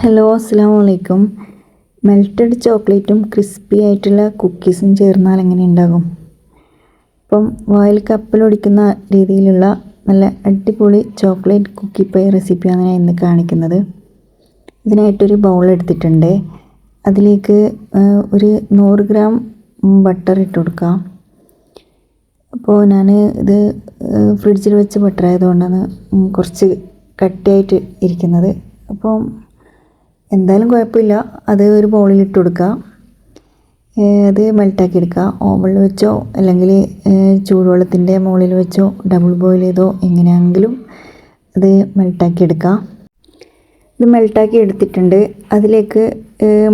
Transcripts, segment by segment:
Hello, അസ്സാം വലൈക്കും. Melted ചോക്ലേറ്റും ക്രിസ്പി ആയിട്ടുള്ള കുക്കീസും ചേർന്നാൽ എങ്ങനെ ഉണ്ടാകും? അപ്പം വായിൽ കപ്പലൊടിക്കുന്ന രീതിയിലുള്ള നല്ല അടിപൊളി ചോക്ലേറ്റ് കുക്കി പൈ റെസിപ്പിയാണ് ഞാൻ ഇന്ന് കാണിക്കുന്നത്. ഇതിനായിട്ടൊരു ബൗൾ എടുത്തിട്ടുണ്ട്. അതിലേക്ക് ഒരു 100 ഗ്രാം ബട്ടർ ഇട്ട് കൊടുക്കാം. അപ്പോൾ ഞാൻ ഇത് ഫ്രിഡ്ജിൽ വെച്ച് ബട്ടർ ആയതുകൊണ്ടാണ് കുറച്ച് കട്ടിയായിട്ട് ഇരിക്കുന്നത്. അപ്പോൾ എന്തായാലും കുഴപ്പമില്ല, അത് ഒരു ബൗളിൽ ഇട്ട് കൊടുക്കുക. അത് മെൽറ്റാക്കി എടുക്കുക. ഓവനിൽ വെച്ചോ അല്ലെങ്കിൽ ചൂടുവെള്ളത്തിൻ്റെ മുകളിൽ വെച്ചോ ഡബിൾ ബോയിൽ ചെയ്തോ എങ്ങനെയാണെങ്കിലും അത് മെൽറ്റാക്കി എടുക്കുക. ഇത് മെൽറ്റാക്കി എടുത്തിട്ടുണ്ട്. അതിലേക്ക്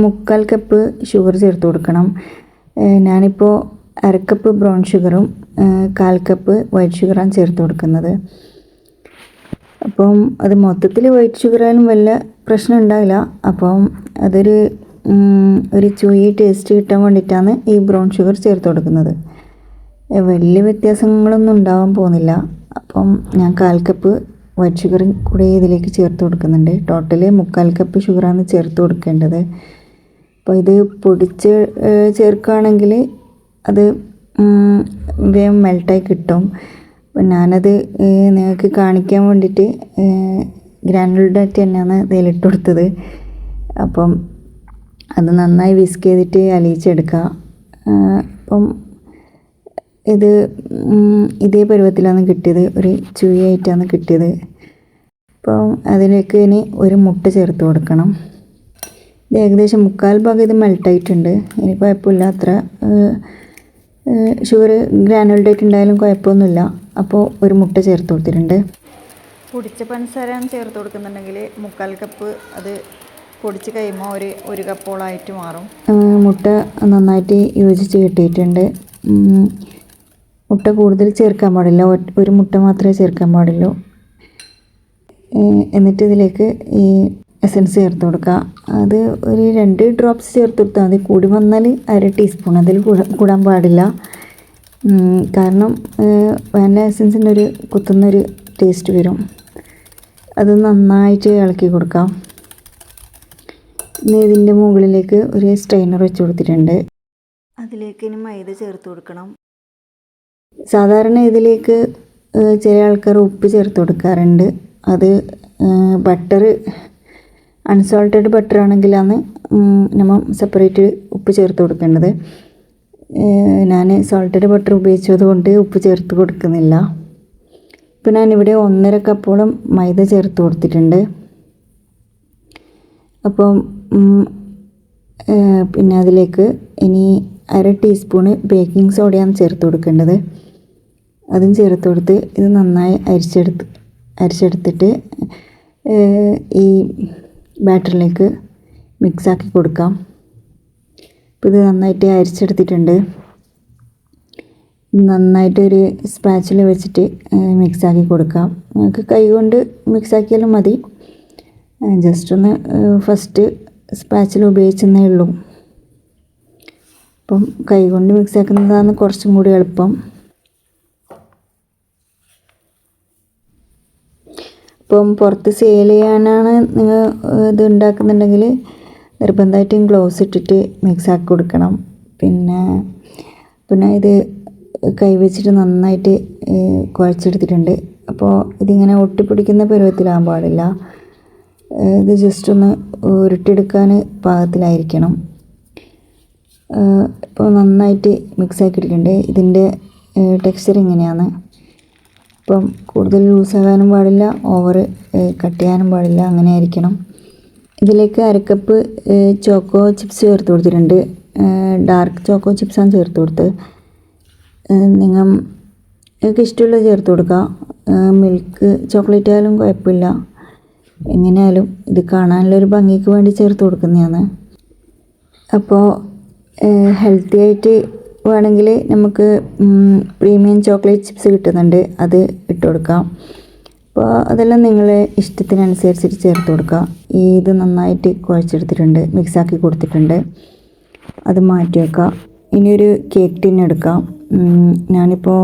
3/4 കപ്പ് ഷുഗർ ചേർത്ത് കൊടുക്കണം. ഞാനിപ്പോൾ 1/2 കപ്പ് ബ്രൗൺ ഷുഗറും 1/4 കപ്പ് വൈറ്റ് ഷുഗറാണ് ചേർത്ത് കൊടുക്കുന്നത്. അപ്പം അത് മൊത്തത്തിൽ വൈറ്റ് ഷുഗറായാലും വല്ല പ്രശ്നം ഉണ്ടാവില്ല. അപ്പം ഒരു ചൂയി ടേസ്റ്റ് കിട്ടാൻ വേണ്ടിയിട്ടാണ് ഈ ബ്രൗൺ ഷുഗർ ചേർത്ത് കൊടുക്കുന്നത്. വലിയ വ്യത്യാസങ്ങളൊന്നും ഉണ്ടാവാൻ പോകുന്നില്ല. അപ്പം ഞാൻ 1/4 കപ്പ് വൈറ്റ് ഷുഗർ കൂടെ ഇതിലേക്ക് ചേർത്ത് കൊടുക്കുന്നുണ്ട്. ടോട്ടല് 3/4 കപ്പ് ഷുഗറാണ് ചേർത്ത് കൊടുക്കേണ്ടത്. അപ്പോൾ ഇത് പൊടിച്ച് ചേർക്കുകയാണെങ്കിൽ അത് വേഗം മെൽട്ടായി കിട്ടും. അപ്പം ഞാനത് നിങ്ങൾക്ക് കാണിക്കാൻ വേണ്ടിയിട്ട് ഗ്രാനുലഡ് ആയിട്ട് തന്നെയാണ് ഇതിലിട്ട് കൊടുത്തത്. അപ്പം അത് നന്നായി വിസ്ക് ചെയ്തിട്ട് അലിയിച്ചെടുക്കുക. അപ്പം ഇത് ഇതേ പരുവത്തിലാണ് കിട്ടിയത്, ഒരു ചുഴിയായിട്ടാണ് കിട്ടിയത്. അപ്പം അതിലേക്ക് ഇനി ഒരു മുട്ട ചേർത്ത് കൊടുക്കണം. ഇത് ഏകദേശം 3/4 ഭാഗം ഇത് മെൽട്ടായിട്ടുണ്ട്. ഇനി കുഴപ്പമില്ല, അത്ര ഷുഗർ ഗ്രാനുലഡ് ആയിട്ട് ഉണ്ടായാലും കുഴപ്പമൊന്നുമില്ല. അപ്പോൾ ഒരു മുട്ട ചേർത്ത് കൊടുത്തിട്ടുണ്ട്. പൊടിച്ച പഞ്ചസാരയാണ് ചേർത്ത് കൊടുക്കുന്നുണ്ടെങ്കിൽ 3/4 കപ്പ് അത് പൊടിച്ച് കഴിയുമ്പോൾ ഒരു കപ്പോളായിട്ട് മാറും. മുട്ട നന്നായിട്ട് യോജിച്ച് കിട്ടിയിട്ടുണ്ട്. മുട്ട കൂടുതൽ ചേർക്കാൻ പാടില്ല, ഒരു മുട്ട മാത്രമേ ചേർക്കാൻ പാടുള്ളൂ. എന്നിട്ട് ഇതിലേക്ക് ഈ എസൻസ് ചേർത്ത് കൊടുക്കുക. അത് ഒരു 2 ഡ്രോപ്സ് ചേർത്ത് കൊടുത്താൽ മതി. കൂടി വന്നാൽ 1/2 ടീസ്പൂൺ, അതിൽ കൂടാൻ പാടില്ല. കാരണം വാനില എസൻസിൻ്റെ ഒരു കുത്തുന്നൊരു ടേസ്റ്റ് വരും. അത് നന്നായിട്ട് ഇളക്കി കൊടുക്കാം. ഇനി ഇതിൻ്റെ മുകളിലേക്ക് ഒരു സ്ട്രെയിനർ വെച്ച് കൊടുത്തിട്ടുണ്ട്. അതിലേക്ക് ഇനി മൈദ ചേർത്ത് കൊടുക്കണം. സാധാരണ ഇതിലേക്ക് ചില ആൾക്കാർ ഉപ്പ് ചേർത്ത് കൊടുക്കാറുണ്ട്. അത് ബട്ടർ അൺസോൾട്ടഡ് ബട്ടർ ആണെങ്കിലാണ് നമ്മൾ സെപ്പറേറ്റ് ഉപ്പ് ചേർത്ത് കൊടുക്കേണ്ടത്. ഞാൻ സോൾട്ടഡ് ബട്ടർ ഉപയോഗിച്ചതുകൊണ്ട് ഉപ്പ് ചേർത്ത് കൊടുക്കുന്നില്ല. ഇപ്പോൾ ഞാനിവിടെ 1.5 കപ്പോളം മൈദ ചേർത്ത് കൊടുത്തിട്ടുണ്ട്. അപ്പം പിന്നെ അതിലേക്ക് ഇനി 1/2 ടീസ്പൂണ് ബേക്കിംഗ് സോഡയാണ് ചേർത്ത് കൊടുക്കേണ്ടത്. അതും ചേർത്ത് കൊടുത്ത് ഇത് നന്നായി അരിച്ചെടുത്തിട്ട് ഈ ബാറ്ററിലേക്ക് മിക്സാക്കി കൊടുക്കാം. ഇപ്പോൾ ഇത് നന്നായിട്ട് അരിച്ചെടുത്തിട്ടുണ്ട്. നന്നായിട്ടൊരു സ്പാച്ചിൽ വെച്ചിട്ട് മിക്സാക്കി കൊടുക്കാം. നമുക്ക് കൈ കൊണ്ട് മിക്സാക്കിയാലും മതി. ജസ്റ്റ് ഒന്ന് ഫസ്റ്റ് സ്പാച്ചിൽ ഉപയോഗിച്ചെന്നേ ഉള്ളൂ. അപ്പം കൈ കൊണ്ട് മിക്സാക്കുന്നതാണ് കുറച്ചും കൂടി എളുപ്പം. ഇപ്പം പുറത്ത് സെയിൽ ചെയ്യാനാണ് നിങ്ങൾ ഇത് ഉണ്ടാക്കുന്നുണ്ടെങ്കിൽ നിർബന്ധമായിട്ടും ഗ്ലൗസ് ഇട്ടിട്ട് മിക്സാക്കി കൊടുക്കണം. പിന്നെ ഇത് കൈ വെച്ചിട്ട് നന്നായിട്ട് കുഴച്ചെടുത്തിട്ടുണ്ട്. അപ്പോൾ ഇതിങ്ങനെ ഒട്ടിപ്പിടിക്കുന്ന പരുവത്തിലാകാൻ പാടില്ല. ഇത് ജസ്റ്റ് ഒന്ന് ഉരുട്ടിയെടുക്കാൻ പാകത്തിലായിരിക്കണം. ഇപ്പോൾ നന്നായിട്ട് മിക്സാക്കിയിട്ടുണ്ട്. ഇതിൻ്റെ ടെക്സ്ചർ ഇങ്ങനെയാണ്. ഇപ്പം കൂടുതൽ ലൂസാകാനും പാടില്ല, ഓവർ കട്ട് ചെയ്യാനും പാടില്ല, അങ്ങനെ ആയിരിക്കണം. ഇതിലേക്ക് 1/2 കപ്പ് ചോക്കോ ചിപ്സ് ചേർത്ത് കൊടുത്തിട്ടുണ്ട്. ഡാർക്ക് ചോക്കോ ചിപ്സാണ് ചേർത്ത് കൊടുത്ത്. നിങ്ങൾക്ക് ഇഷ്ടമുള്ളത് ചേർത്ത് കൊടുക്കുക. മിൽക്ക് ചോക്ലേറ്റ് ആയാലും കുഴപ്പമില്ല. എങ്ങനെയായാലും ഇത് കാണാനുള്ളൊരു ഭംഗിക്ക് വേണ്ടി ചേർത്ത് കൊടുക്കുന്നതാണ്. അപ്പോൾ ഹെൽത്തി ആയിട്ട് വേണമെങ്കിൽ നമുക്ക് പ്രീമിയം ചോക്ലേറ്റ് ചിപ്സ് കിട്ടുന്നുണ്ട്, അത് ഇട്ട് കൊടുക്കാം. അപ്പോൾ അതെല്ലാം നിങ്ങളെ ഇഷ്ടത്തിനനുസരിച്ചിട്ട് ചേർത്ത് കൊടുക്കുക. ഇത് നന്നായിട്ട് കുഴച്ചെടുത്തിട്ടുണ്ട്, മിക്സാക്കി കൊടുത്തിട്ടുണ്ട്. അത് മാറ്റി വെക്കാം. ഇനിയൊരു കേക്ക് ടിൻ എടുക്കാം. ഞാനിപ്പോൾ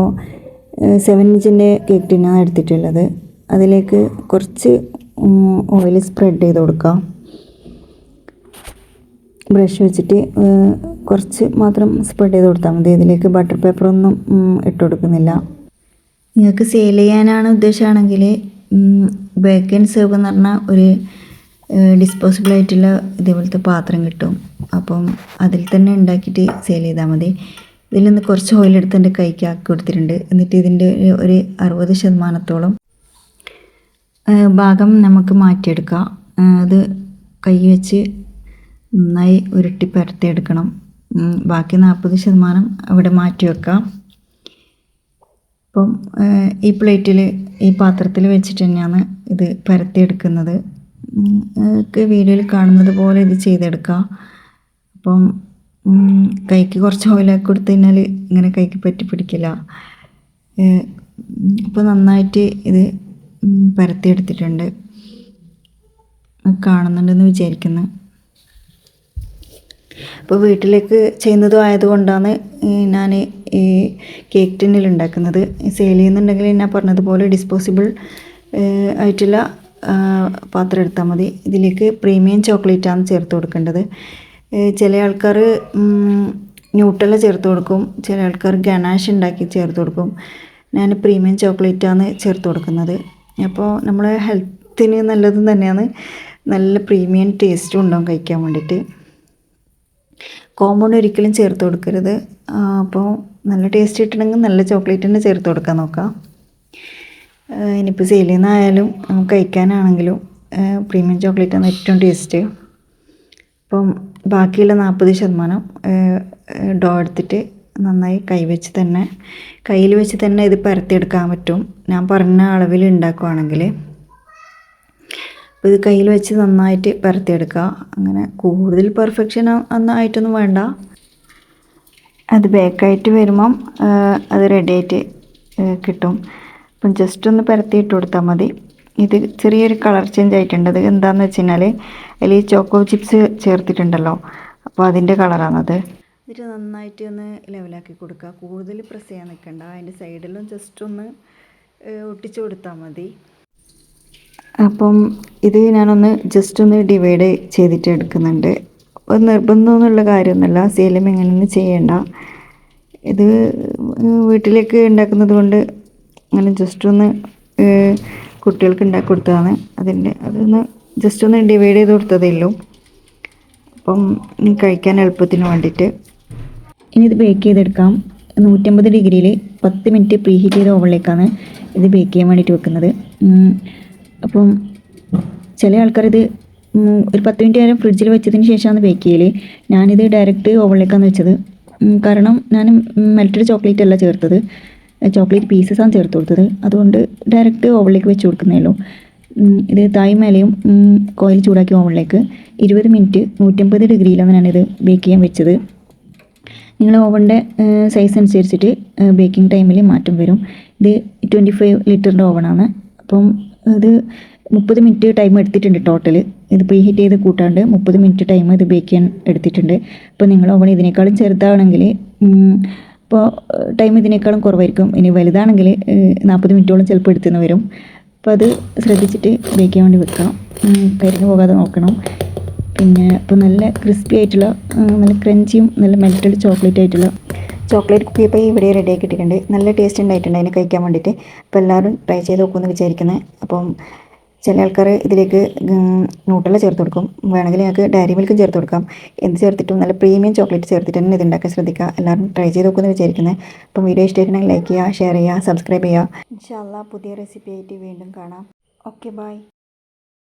7 ഇഞ്ചിൻ്റെ കേക്ക് ടിന്നാണ് എടുത്തിട്ടുള്ളത്. അതിലേക്ക് കുറച്ച് ഓയിൽ സ്പ്രെഡ് ചെയ്ത് കൊടുക്കാം. ബ്രഷ് വെച്ചിട്ട് കുറച്ച് മാത്രം സ്പ്രെഡ് ചെയ്ത് കൊടുത്താൽ മതി. ഇതിലേക്ക് ബട്ടർ പേപ്പറൊന്നും ഇട്ട് കൊടുക്കുന്നില്ല. നിങ്ങൾക്ക് സെയിൽ ചെയ്യാനാണ് ഉദ്ദേശമാണെങ്കിൽ ബേക്ക് ആൻഡ് സെർവ് എന്ന് പറഞ്ഞാൽ ഒരു ഡിസ്പോസിബിൾ ആയിട്ടുള്ള ഇതേപോലത്തെ പാത്രം കിട്ടും. അപ്പം അതിൽ തന്നെ ഉണ്ടാക്കിയിട്ട് സെയിൽ ചെയ്താൽ മതി. ഇതിൽ നിന്ന് കുറച്ച് ഓയിലെടുത്ത് എൻ്റെ കൈക്ക് ആക്കി കൊടുത്തിട്ടുണ്ട്. എന്നിട്ട് ഇതിൻ്റെ ഒരു 60% ഭാഗം നമുക്ക് മാറ്റിയെടുക്കാം. അത് കൈ വെച്ച് നന്നായി ഉരുട്ടി പരത്തിയെടുക്കണം. ബാക്കി 40% അവിടെ മാറ്റി വെക്കാം. അപ്പം ഈ പ്ലേറ്റിൽ ഈ പാത്രത്തിൽ വെച്ചിട്ട് തന്നെയാണ് ഇത് പരത്തിയെടുക്കുന്നത്. വീഡിയോയിൽ കാണുന്നത് പോലെ ഇത് ചെയ്തെടുക്കാം. അപ്പം കൈക്ക് കുറച്ച് ഓയിലാക്കി കൊടുത്തു കഴിഞ്ഞാൽ ഇങ്ങനെ കൈക്ക് പറ്റി പിടിക്കില്ല. അപ്പോൾ നന്നായിട്ട് ഇത് പരത്തിയെടുത്തിട്ടുണ്ട്, കാണുന്നുണ്ടെന്ന് വിചാരിക്കുന്നു. അപ്പോൾ വീട്ടിലേക്ക് ചെയ്യുന്നതും ആയതുകൊണ്ടാണ് ഞാൻ ഈ കേക്ക് ടിന്നിൽ ഉണ്ടാക്കുന്നത്. സെയിൽ ചെയ്യുന്നുണ്ടെങ്കിൽ ഞാൻ പറഞ്ഞതുപോലെ ഡിസ്പോസിബിൾ ആയിട്ടുള്ള പാത്രം എടുത്താൽ മതി. ഇതിലേക്ക് പ്രീമിയം ചോക്ലേറ്റാണ് ചേർത്ത് കൊടുക്കേണ്ടത്. ചില ആൾക്കാർ ന്യൂട്ടെല്ല ചേർത്ത് കൊടുക്കും, ചില ആൾക്കാർ ഗനാഷ് ഉണ്ടാക്കി ചേർത്ത് കൊടുക്കും. ഞാൻ പ്രീമിയം ചോക്ലേറ്റാണ് ചേർത്ത് കൊടുക്കുന്നത്. അപ്പോൾ നമ്മളെ ഹെൽത്തിന് നല്ലതും തന്നെയാണ്, നല്ല പ്രീമിയം ടേസ്റ്റും ഉണ്ടാവും കഴിക്കാൻ വേണ്ടിയിട്ട്. കോമ്പൗണ്ട് ഒരിക്കലും ചേർത്ത് കൊടുക്കരുത്. അപ്പോൾ നല്ല ടേസ്റ്റ് കിട്ടണമെങ്കിൽ നല്ല ചോക്ലേറ്റ് തന്നെ ചേർത്ത് കൊടുക്കാൻ നോക്കാം. ഇനിയിപ്പോൾ സെയിൽ ചെയ്യുന്നതായാലും കഴിക്കാനാണെങ്കിലും പ്രീമിയം ചോക്ലേറ്റാണ് ഏറ്റവും ടേസ്റ്റ്. അപ്പം ബാക്കിയുള്ള 40% ഡോ എടുത്തിട്ട് നന്നായി കയ്യിൽ വെച്ച് തന്നെ ഇത് പരത്തിയെടുക്കാൻ പറ്റും, ഞാൻ പറഞ്ഞ അളവിൽ ഉണ്ടാക്കുകയാണെങ്കിൽ. അപ്പോൾ ഇത് കയ്യിൽ വെച്ച് നന്നായിട്ട് പരത്തിയെടുക്കുക. അങ്ങനെ കൂടുതൽ പെർഫെക്ഷൻ ആയിട്ടൊന്നും വേണ്ട. അത് ബേക്കായിട്ട് വരുമ്പം അത് റെഡിയായിട്ട് കിട്ടും. അപ്പം ജസ്റ്റ് ഒന്ന് പരത്തിയിട്ട് കൊടുത്താൽ മതി. ഇത് ചെറിയൊരു കളർ ചേഞ്ച് ആയിട്ടുണ്ട്. അത് എന്താണെന്ന് വെച്ച് കഴിഞ്ഞാൽ അതിൽ ചോക്കോ ചിപ്സ് ചേർത്തിട്ടുണ്ടല്ലോ, അപ്പോൾ അതിൻ്റെ കളറാണത്. എന്നിട്ട് നന്നായിട്ട് ഒന്ന് ലെവലാക്കി കൊടുക്കുക. കൂടുതൽ പ്രസ് ചെയ്യാൻ നിൽക്കണ്ട. അതിൻ്റെ സൈഡിലും ജസ്റ്റ് ഒന്ന് ഒട്ടിച്ചു കൊടുത്താൽ മതി. അപ്പം ഇത് ഞാനൊന്ന് ജസ്റ്റ് ഒന്ന് ഡിവൈഡ് ചെയ്തിട്ട് എടുക്കുന്നുണ്ട്. അപ്പോൾ നിർബന്ധമൊന്നുമുള്ള കാര്യമൊന്നുമല്ല, സെയിലും എങ്ങനെയൊന്നും ചെയ്യേണ്ട. ഇത് വീട്ടിലേക്ക് ഉണ്ടാക്കുന്നത് കൊണ്ട് അങ്ങനെ ജസ്റ്റ് ഒന്ന് കുട്ടികൾക്ക് ഉണ്ടാക്കി കൊടുത്തതാണ്. അതൊന്ന് ജസ്റ്റ് ഒന്ന് ഡിവൈഡ് ചെയ്ത് കൊടുത്തതേ ഉള്ളൂ. അപ്പം കഴിക്കാൻ എളുപ്പത്തിന് വേണ്ടിയിട്ട്. ഇനി ഇത് ബേക്ക് ചെയ്തെടുക്കാം. 150 ഡിഗ്രിയിൽ 10 മിനിറ്റ് പ്രീ ഹീറ്റ് ചെയ്ത ഓവനിലേക്കാണ് ഇത് ബേക്ക് ചെയ്യാൻ വേണ്ടിയിട്ട് വെക്കുന്നത്. അപ്പം ചില ആൾക്കാരിത് ഒരു 10 മിനിറ്റ് നേരം ഫ്രിഡ്ജിൽ വെച്ചതിന് ശേഷമാണ് ബേക്ക് ചെയ്യൽ. ഞാനിത് ഡയറക്റ്റ് ഓവനിലേക്കാണ് വെച്ചത്. കാരണം ഞാൻ മെൽറ്റഡ് ചോക്ലേറ്റ് അല്ല ചേർത്തത്, ചോക്ലേറ്റ് പീസസാണ് ചേർത്ത് കൊടുത്തത്. അതുകൊണ്ട് ഡയറക്റ്റ് ഓവനിലേക്ക് വെച്ച് കൊടുക്കുന്നേ ഉള്ളൂ. ഇത് തായ് മേലെയും കോയിൽ ചൂടാക്കി ഓവനിലേക്ക് 20 മിനിറ്റ് 150 ഡിഗ്രിയിലാണ് ഞാനിത് ബേക്ക് ചെയ്യാൻ വെച്ചത്. നിങ്ങൾ ഓവൻ്റെ സൈസ് അനുസരിച്ചിട്ട് ബേക്കിംഗ് ടൈമിൽ മാറ്റം വരും. ഇത് 25 ലിറ്ററിൻ്റെ ഓവനാണ്. അപ്പം ഇത് 30 മിനിറ്റ് ടൈം എടുത്തിട്ടുണ്ട് ടോട്ടൽ. ഇത് പ്രീ ഹീറ്റ് ചെയ്ത് കൂട്ടാണ്ട് 30 മിനിറ്റ് ടൈം ഇത് ബേക്ക് ചെയ്യാൻ എടുത്തിട്ടുണ്ട്. അപ്പോൾ നിങ്ങൾ ഓവൻ ഇതിനേക്കാളും ചെറുതാണെങ്കിൽ ഇപ്പോൾ ടൈം ഇതിനേക്കാളും കുറവായിരിക്കും. ഇനി വലുതാണെങ്കിൽ 40 മിനിറ്റോളം ചിലപ്പോൾ എടുത്തുനിന്ന് വരും. അപ്പോൾ അത് ശ്രദ്ധിച്ചിട്ട് ബേക്ക് ചെയ്യാൻ വേണ്ടി വെക്കാം. കരിഞ്ഞു പോകാതെ നോക്കണം. പിന്നെ ഇപ്പോൾ നല്ല ക്രിസ്പി ആയിട്ടുള്ള നല്ല ക്രഞ്ചിയും നല്ല മെൽറ്റഡ് ചോക്ലേറ്റ് ആയിട്ടുള്ള ചോക്ലേറ്റ് കുക്കി ഇപ്പോൾ ഇവിടെ റെഡി ആക്കി ഇട്ടിട്ടുണ്ട്. നല്ല ടേസ്റ്റ് ഉണ്ടായിട്ടുണ്ട് അതിന് കഴിക്കാൻ വേണ്ടിയിട്ട്. അപ്പോൾ എല്ലാവരും ട്രൈ ചെയ്ത് നോക്കുമെന്ന് വിചാരിക്കുന്നത്. അപ്പം ചില ആൾക്കാർ ഇതിലേക്ക് ന്യൂട്ടെല്ല ചേർത്ത് കൊടുക്കും. വേണമെങ്കിൽ ഞങ്ങൾക്ക് ഡയറി മിൽക്കും ചേർത്ത് കൊടുക്കാം. എന്ത് ചേർത്തിട്ടും നല്ല പ്രീമിയം ചോക്ലേറ്റ് ചേർത്തിട്ട് തന്നെ ഇത് ഉണ്ടാക്കാൻ ശ്രദ്ധിക്കുക. എല്ലാവരും ട്രൈ ചെയ്ത് നോക്കുമെന്ന് വിചാരിക്കുന്നത്. അപ്പം വീഡിയോ ഇഷ്ടമായിട്ടുണ്ടെങ്കിൽ ലൈക്ക് ചെയ്യുക, ഷെയർ ചെയ്യുക, സബ്സ്ക്രൈബ് ചെയ്യുക. ഇൻഷാ അല്ലാഹ് പുതിയ റെസിപ്പി ആയിട്ട് വീണ്ടും കാണാം. Okay, by.